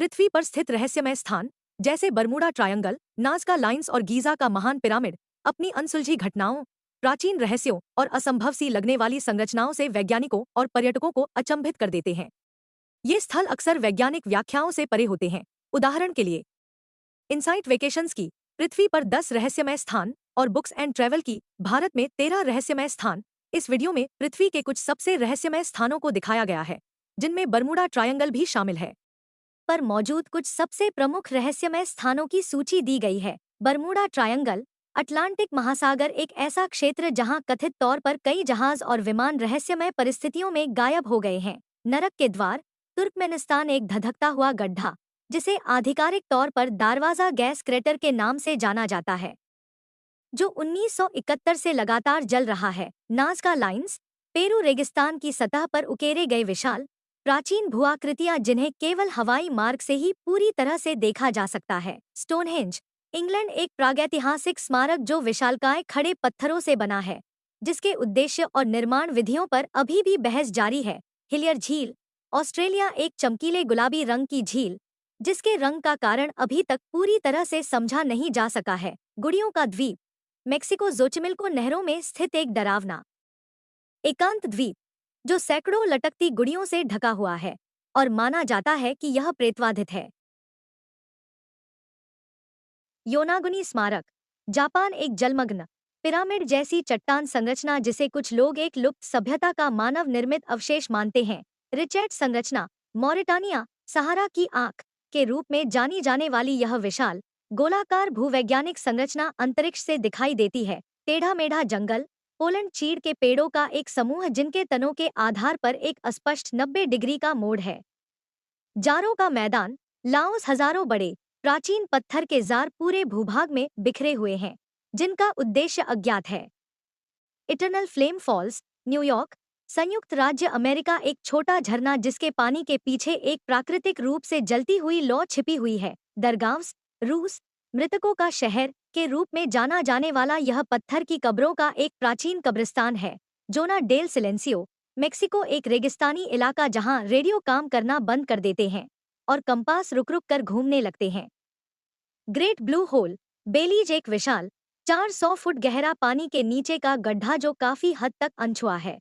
पृथ्वी पर स्थित रहस्यमय स्थान जैसे बरमूडा ट्रायंगल, नाज़का लाइन्स और गीज़ा का महान पिरामिड अपनी अनसुलझी घटनाओं, प्राचीन रहस्यों और असंभव सी लगने वाली संरचनाओं से वैज्ञानिकों और पर्यटकों को अचंभित कर देते हैं। ये स्थल अक्सर वैज्ञानिक व्याख्याओं से परे होते हैं। उदाहरण के लिए इनसाइट वेकेशंस की पृथ्वी पर 10 रहस्यमय स्थान और बुक्स एंड ट्रैवल की भारत में 13 रहस्यमय स्थान। इस वीडियो में पृथ्वी के कुछ सबसे रहस्यमय स्थानों को दिखाया गया है, जिनमें बरमूडा ट्रायंगल भी शामिल है। पर मौजूद कुछ सबसे प्रमुख रहस्यमय स्थानों की सूची दी गई है। बरमूडा ट्रायंगल, अटलांटिक महासागर, एक ऐसा क्षेत्र जहां कथित तौर पर कई जहाज और विमान रहस्यमय परिस्थितियों में गायब हो गए हैं। नरक के द्वार, तुर्कमेनिस्तान, एक धधकता हुआ गड्ढा जिसे आधिकारिक तौर पर दारवाजा गैस क्रेटर के नाम से जाना जाता है, जो 1971 से लगातार जल रहा है। नाज़का लाइन्स, पेरू, रेगिस्तान की सतह पर उकेरे गए विशाल प्राचीन भूआकृतियां जिन्हें केवल हवाई मार्ग से ही पूरी तरह से देखा जा सकता है। स्टोनहेंज, इंग्लैंड, एक प्रागैतिहासिक स्मारक जो विशालकाय खड़े पत्थरों से बना है, जिसके उद्देश्य और निर्माण विधियों पर अभी भी बहस जारी है। हिलियर झील, ऑस्ट्रेलिया, एक चमकीले गुलाबी रंग की झील जिसके रंग का कारण अभी तक पूरी तरह से समझा नहीं जा सका है। गुड़ियों का द्वीप, मेक्सिको, जोचिमिल्को नहरों में स्थित एक डरावना एकांत द्वीप जो सैकड़ों लटकती गुड़ियों से ढका हुआ है और माना जाता है कि यह प्रेतवाधित है। योनागुनी स्मारक, जापान, एक जलमग्न पिरामिड जैसी चट्टान संरचना जिसे कुछ लोग एक लुप्त सभ्यता का मानव निर्मित अवशेष मानते हैं। रिचेट संरचना, मॉरिटानिया, सहारा की आंख के रूप में जानी जाने वाली यह विशाल गोलाकार भूवैज्ञानिक संरचना अंतरिक्ष से दिखाई देती है। टेढ़ा मेढ़ा जंगल, पोलैंड, चीड़ के पेड़ों का एक समूह जिनके तनों के आधार पर एक अस्पष्ट 90 डिग्री का मोड़ है। जारों का मैदान, लाओस, हजारों बड़े प्राचीन पत्थर के जार पूरे भूभाग में बिखरे हुए हैं, जिनका उद्देश्य अज्ञात है। इटर्नल फ्लेम फॉल्स, न्यूयॉर्क, संयुक्त राज्य अमेरिका, एक छोटा झरना जिसके पानी के पीछे एक प्राकृतिक रूप से जलती हुई लौ छिपी हुई है। दरगाव्स, रूस, मृतकों का शहर के रूप में जाना जाने वाला यह पत्थर की कब्रों का एक प्राचीन कब्रिस्तान है। जोना डेल सिलेंसियो, मेक्सिको, एक रेगिस्तानी इलाका जहां रेडियो काम करना बंद कर देते हैं और कंपास रुक रुक कर घूमने लगते हैं। ग्रेट ब्लू होल, बेलीज, एक विशाल 400 फुट गहरा पानी के नीचे का गड्ढा जो काफी हद तक अनछुआ है।